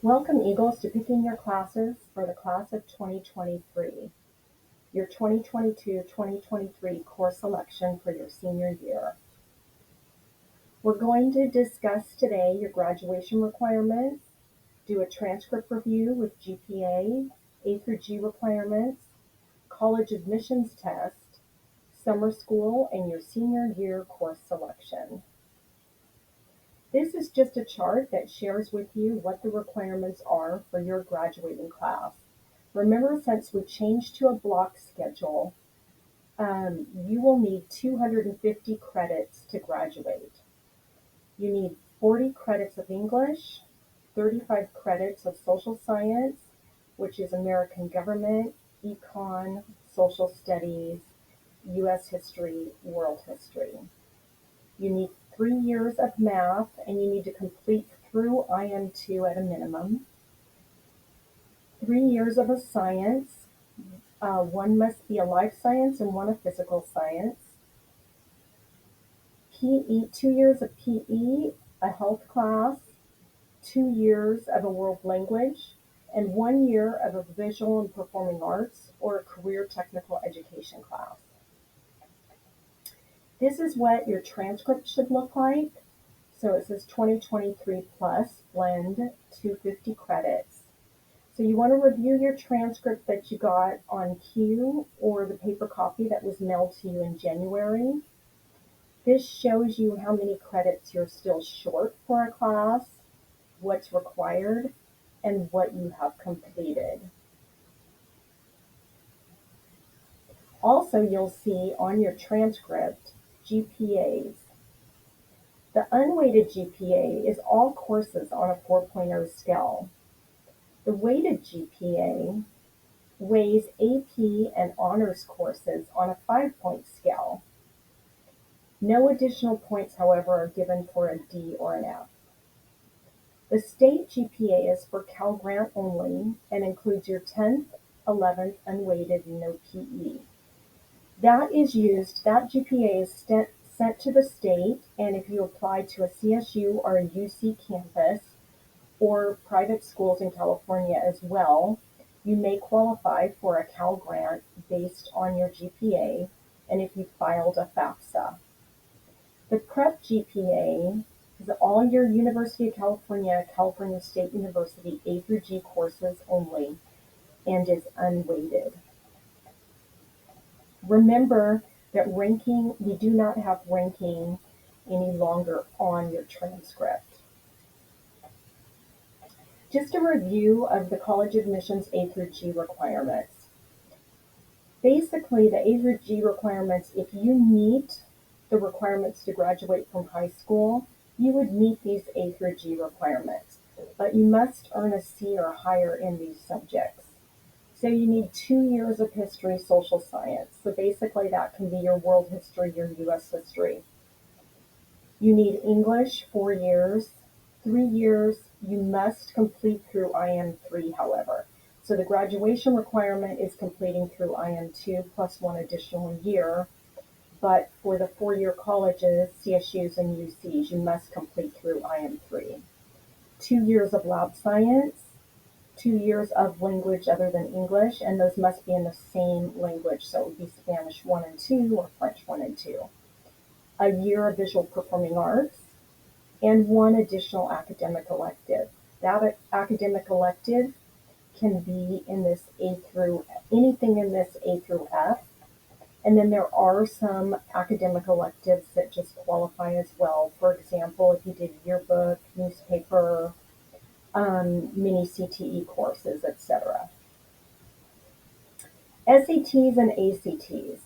Welcome, Eagles, to picking your classes for the class of 2023, your 2022-2023 course selection for your senior year. We're going to discuss today your graduation requirements, do a transcript review with GPA, A3g requirements, college admissions test, summer school, and your senior year course selection. This is just a chart that shares with you what the requirements are for your graduating class. Remember, since we changed to a block schedule, you will need 250 credits to graduate. You need 40 credits of English, 35 credits of social science, which is American government, econ, social studies, U.S. history, world history. You need 3 years of math, and you need to complete through IM2 at a minimum. 3 years of a science. One must be a life science and one a physical science. PE, 2 years of PE, a health class, 2 years of a world language, and 1 year of a visual and performing arts or a career technical education class. This is what your transcript should look like. So it says 2023 plus blend 250 credits. So you want to review your transcript that you got on cue or the paper copy that was mailed to you in January. This shows you how many credits you're still short for a class, what's required, and what you have completed. Also, you'll see on your transcript GPAs. The unweighted GPA is all courses on a 4.0 scale. The weighted GPA weighs AP and honors courses on a 5-point scale. No additional points, however, are given for a D or an F. The state GPA is for Cal Grant only and includes your 10th, 11th, unweighted, and no PE. That GPA is sent to the state, and if you apply to a CSU or a UC campus or private schools in California as well, you may qualify for a Cal Grant based on your GPA and if you filed a FAFSA. The prep GPA is all your University of California, California State University A3g courses only and is unweighted. Remember that we do not have ranking any longer on your transcript. Just a review of the college admissions A3g requirements. Basically, the A3g requirements, if you meet the requirements to graduate from high school, you would meet these A3g requirements, but you must earn a C or higher in these subjects. So you need 2 years of history, social science. So basically that can be your world history, your U.S. history. You need English, 4 years. 3 years you must complete through IM3, however. So the graduation requirement is completing through IM2 plus 1 additional year. But for the 4-year colleges, CSUs and UCs, you must complete through IM3. 2 years of lab science, 2 years of language other than English, and those must be in the same language. So it would be Spanish 1 and 2 or French 1 and 2. A year of visual performing arts, and 1 additional academic elective. That academic elective can be in this anything in this A through F. And then there are some academic electives that just qualify as well. For example, if you did yearbook, newspaper, mini CTE courses, etc. SATs and ACTs.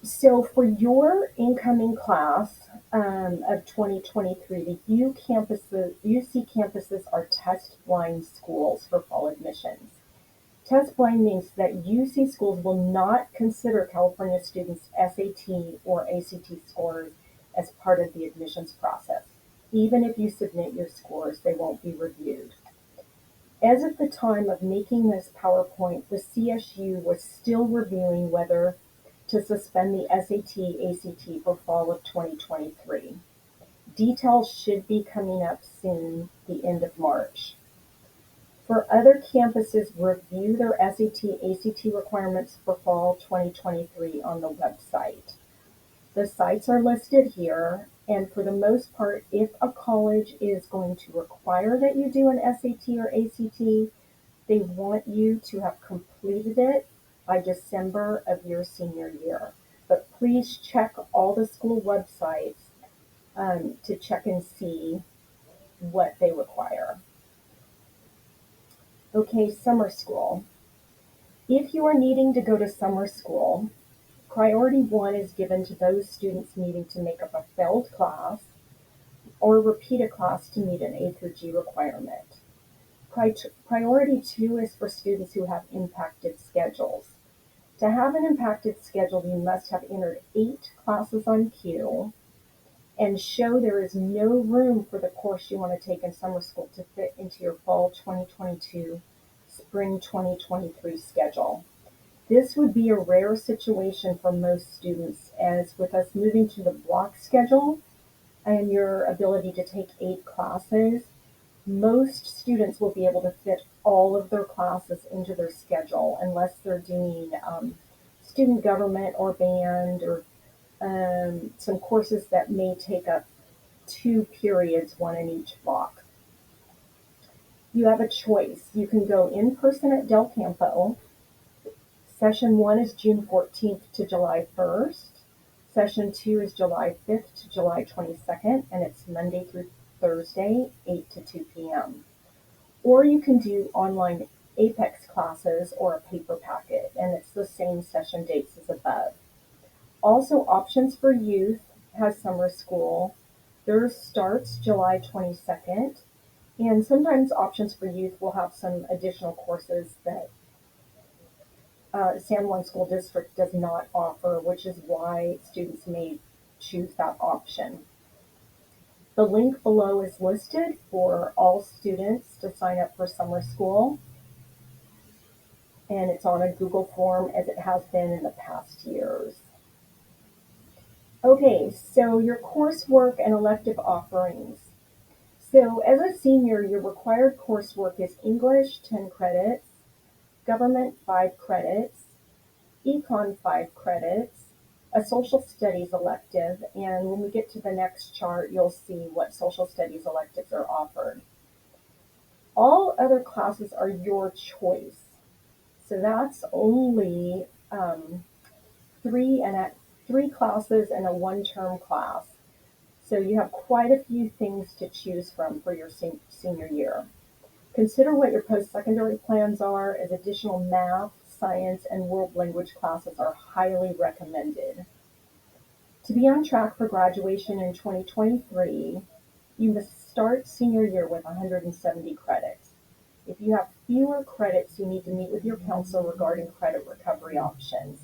So for your incoming class of 2023, the UC campuses are test blind schools for fall admissions. Test blind means that UC schools will not consider California students' SAT or ACT scores as part of the admissions process. Even if you submit your scores, they won't be reviewed. As of the time of making this PowerPoint, the CSU was still reviewing whether to suspend the SAT, ACT for fall of 2023. Details should be coming up soon, the end of March. For other campuses, review their SAT, ACT requirements for fall 2023 on the website. The sites are listed here, and for the most part, if a college is going to require that you do an SAT or ACT, they want you to have completed it by December of your senior year. But please check all the school websites to check and see what they require. Okay, summer school. If you are needing to go to summer school, priority 1 is given to those students needing to make up a failed class or repeat a class to meet an A3g requirement. Priority 2 is for students who have impacted schedules. To have an impacted schedule, you must have entered 8 classes on queue and show there is no room for the course you want to take in summer school to fit into your fall 2022, spring 2023 schedule. This would be a rare situation for most students, as with us moving to the block schedule and your ability to take 8 classes, most students will be able to fit all of their classes into their schedule unless they're doing student government or band or some courses that may take up 2 periods, 1 in each block. You have a choice. You can go in person at Del Campo. Session 1 is June 14th to July 1st. Session 2 is July 5th to July 22nd, and it's Monday through Thursday, 8 to 2 p.m. Or you can do online Apex classes or a paper packet, and it's the same session dates as above. Also, Options for Youth has summer school. Theirs starts July 22nd, and sometimes Options for Youth will have some additional courses that San Juan School District does not offer, which is why students may choose that option. The link below is listed for all students to sign up for summer school, and it's on a Google form as it has been in the past years. Okay, so your coursework and elective offerings. So as a senior, your required coursework is English, 10 credits, Government, 5 credits, Econ, 5 credits, a social studies elective, and when we get to the next chart, you'll see what social studies electives are offered. All other classes are your choice. So that's only 3 classes and a 1-term class. So you have quite a few things to choose from for your senior year. Consider what your post-secondary plans are, as additional math, science, and world language classes are highly recommended. To be on track for graduation in 2023, you must start senior year with 170 credits. If you have fewer credits, you need to meet with your counselor regarding credit recovery options.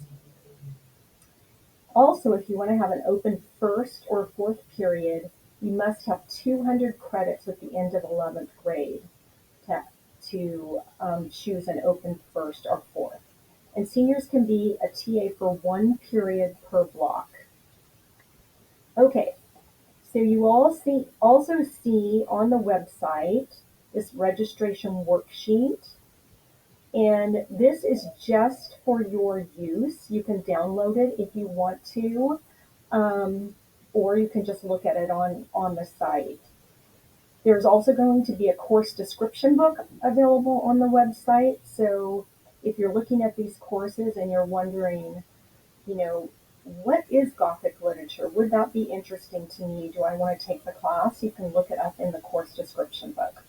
Also, if you want to have an open first or fourth period, you must have 200 credits at the end of 11th grade to choose an open first or fourth. And seniors can be a TA for 1 period per block. Okay, so you also see on the website this registration worksheet, and this is just for your use. You can download it if you want to, or you can just look at it on the site. There's also going to be a course description book available on the website. So if you're looking at these courses and you're wondering, what is Gothic literature? Would that be interesting to me? Do I want to take the class? You can look it up in the course description book.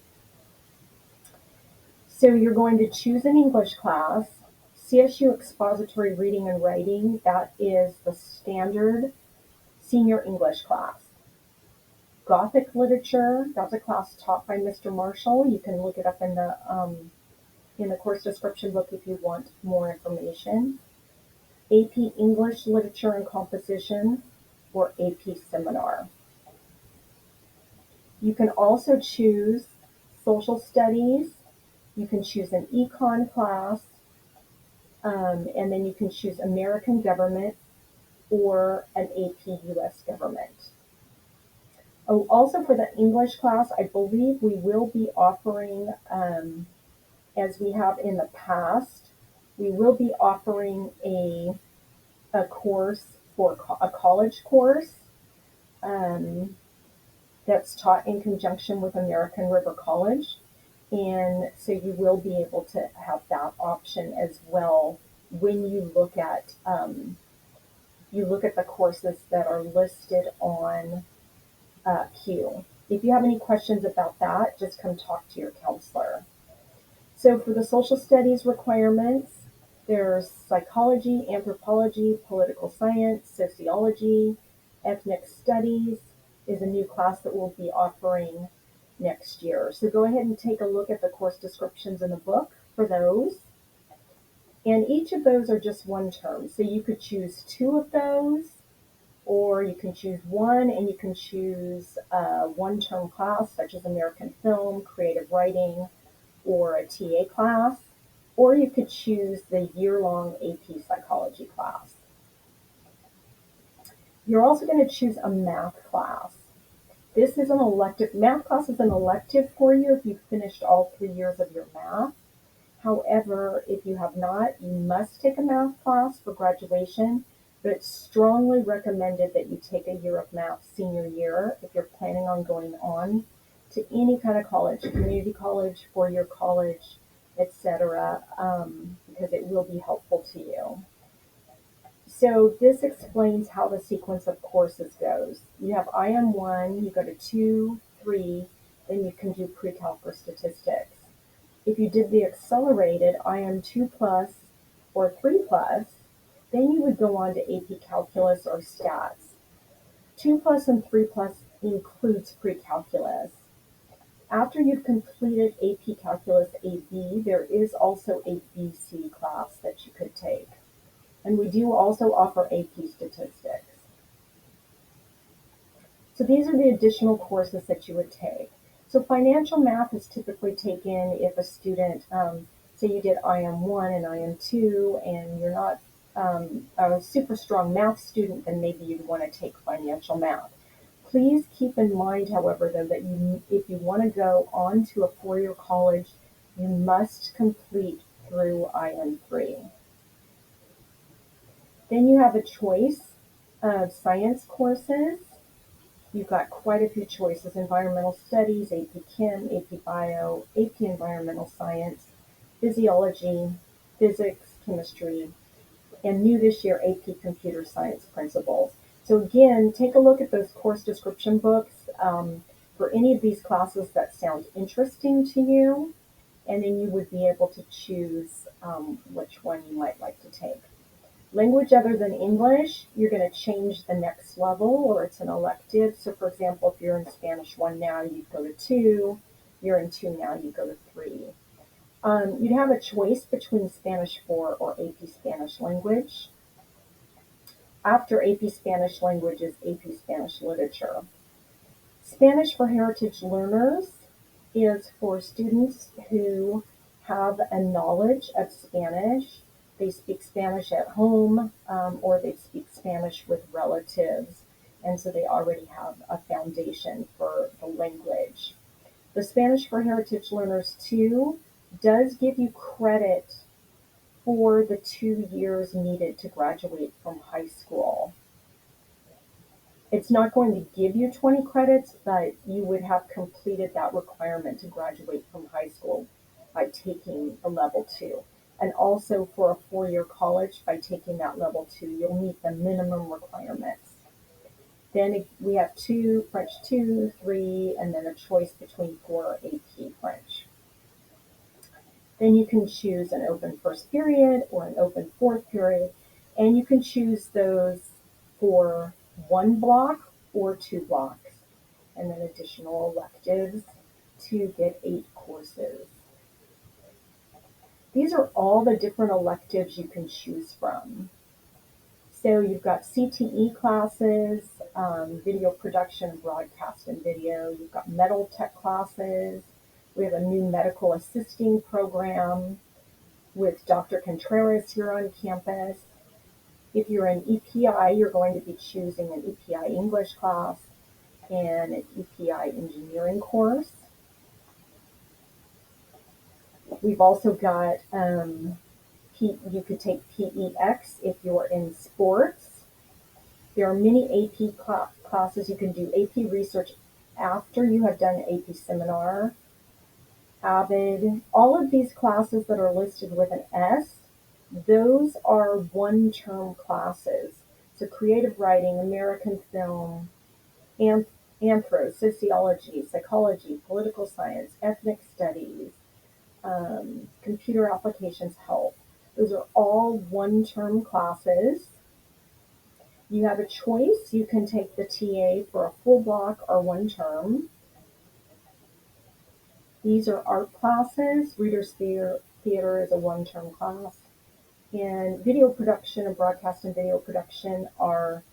So you're going to choose an English class. CSU Expository Reading and Writing, that is the standard senior English class. Gothic literature, that's a class taught by Mr. Marshall. You can look it up in the course description book if you want more information. AP English Literature and Composition, or AP Seminar. You can also choose social studies. You can choose an econ class, and then you can choose American Government or an AP US Government. Oh, also for the English class, I believe we will be offering, as we have in the past, we will be offering a course for a college course um, that's taught in conjunction with American River College. And so you will be able to have that option as well when you look at the courses that are listed on Q. If you have any questions about that, just come talk to your counselor. So for the social studies requirements, there's psychology, anthropology, political science, sociology, ethnic studies is a new class that we'll be offering next year. So go ahead and take a look at the course descriptions in the book for those. And each of those are just one term. So you could choose two of those, or you can choose one, and you can choose a one-term class such as American Film, Creative Writing, or a TA class, or you could choose the year-long AP Psychology class. You're also going to choose a math class. This is an elective. Math class is an elective for you if you've finished all 3 years of your math. However, if you have not, you must take a math class for graduation, but it's strongly recommended that you take a year of math senior year if you're planning on going on to any kind of college, community college, four-year college, etc., because it will be helpful to you. So this explains how the sequence of courses goes. You have IM1, you go to 2, 3, then you can do pre-calc or statistics. If you did the accelerated IM2 plus or 3 plus, then you would go on to AP Calculus or Stats. 2 plus and 3 plus includes pre-calculus. After you've completed AP Calculus AB, there is also a BC class that you could take. And we do also offer AP Statistics. So these are the additional courses that you would take. So financial math is typically taken if a student, say you did IM1 and IM2, and you're not a super strong math student, then maybe you'd want to take financial math. Please keep in mind, however, though, that if you want to go on to a four-year college, you must complete through IM3. Then you have a choice of science courses. You've got quite a few choices: environmental studies, AP Chem, AP Bio, AP Environmental Science, physiology, physics, chemistry, and new this year, AP Computer Science Principles. So again, take a look at those course description books for any of these classes that sound interesting to you, and then you would be able to choose which one you might like to take. Language other than English, you're going to change the next level, or it's an elective. So for example, if you're in Spanish 1 now, you'd go to 2. You're in 2 now, you go to 3. You'd have a choice between Spanish 4 or AP Spanish Language. After AP Spanish Language is AP Spanish Literature. Spanish for Heritage Learners is for students who have a knowledge of Spanish. They speak Spanish at home, or they speak Spanish with relatives, and so they already have a foundation for the language. The Spanish for Heritage Learners 2 does give you credit for the 2 years needed to graduate from high school. It's not going to give you 20 credits, but you would have completed that requirement to graduate from high school by taking a level 2. And also for a four-year college, by taking that level 2, you'll meet the minimum requirements. Then we have 2, French 2, 3, and then a choice between 4 AP French. Then you can choose an open first period or an open fourth period, and you can choose those for 1 block or 2 blocks, and then additional electives to get 8 courses. These are all the different electives you can choose from. So you've got CTE classes, video production, broadcast and video. You've got metal tech classes. We have a new medical assisting program with Dr. Contreras here on campus. If you're an EPI, you're going to be choosing an EPI English class. and an EPI engineering course. We've also got, you could take PEX if you're in sports. There are many AP classes. You can do AP research after you have done an AP seminar. AVID, all of these classes that are listed with an S, those are one-term classes. So creative writing, American film, anthro, sociology, psychology, political science, ethnic studies, computer applications health. Those are all one-term classes. You have a choice. You can take the TA for a full block or one term. These are art classes. Reader's Theater is a one-term class. And video production and broadcast and video production are,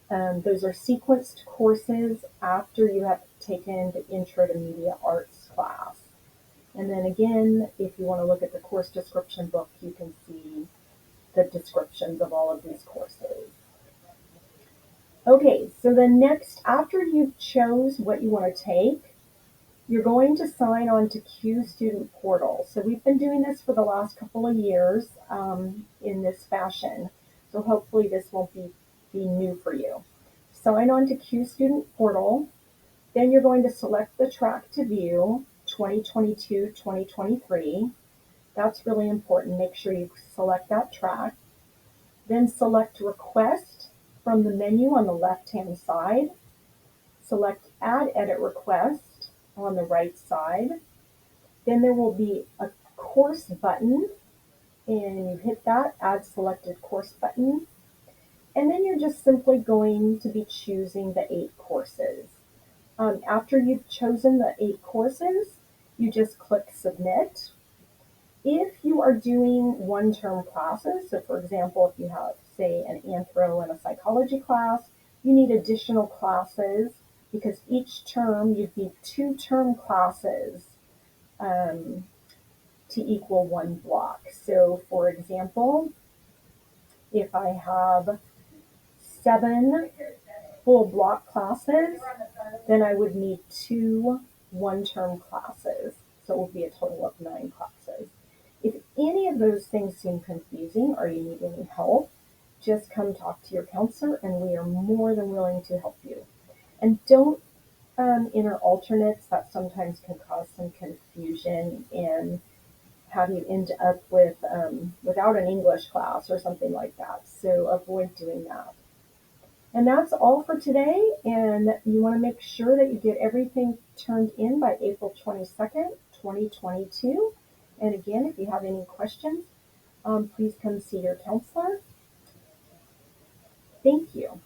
those are sequenced courses after you have taken the Intro to Media Arts class. And then again, if you want to look at the course description book, you can see the descriptions of all of these courses. Okay, so then next, after you've chose what you want to take, you're going to sign on to Q Student Portal. So we've been doing this for the last couple of years in this fashion. So hopefully this won't be new for you. Sign on to Q Student Portal. Then you're going to select the track to view, 2022-2023. That's really important. Make sure you select that track. Then select Request from the menu on the left-hand side. Select Add Edit Request on the right side. Then there will be a course button, and you hit that, Add Selected Course button. And then you're just simply going to be choosing the 8 courses. After you've chosen the 8 courses, you just click Submit. If you are doing one-term classes, so for example, if you have, say, an anthro and a psychology class, you need additional classes because each term you'd need 2 term classes to equal 1 block. So for example, if I have 7 full block classes, then I would need 2 one-term classes. So it will be a total of 9 classes. If any of those things seem confusing or you need any help, just come talk to your counselor and we are more than willing to help you. And don't enter alternates. That sometimes can cause some confusion and have you end up with without an English class or something like that. So avoid doing that. And that's all for today. And you want to make sure that you get everything turned in by April 22nd, 2022. And again, if you have any questions, please come see your counselor. Thank you.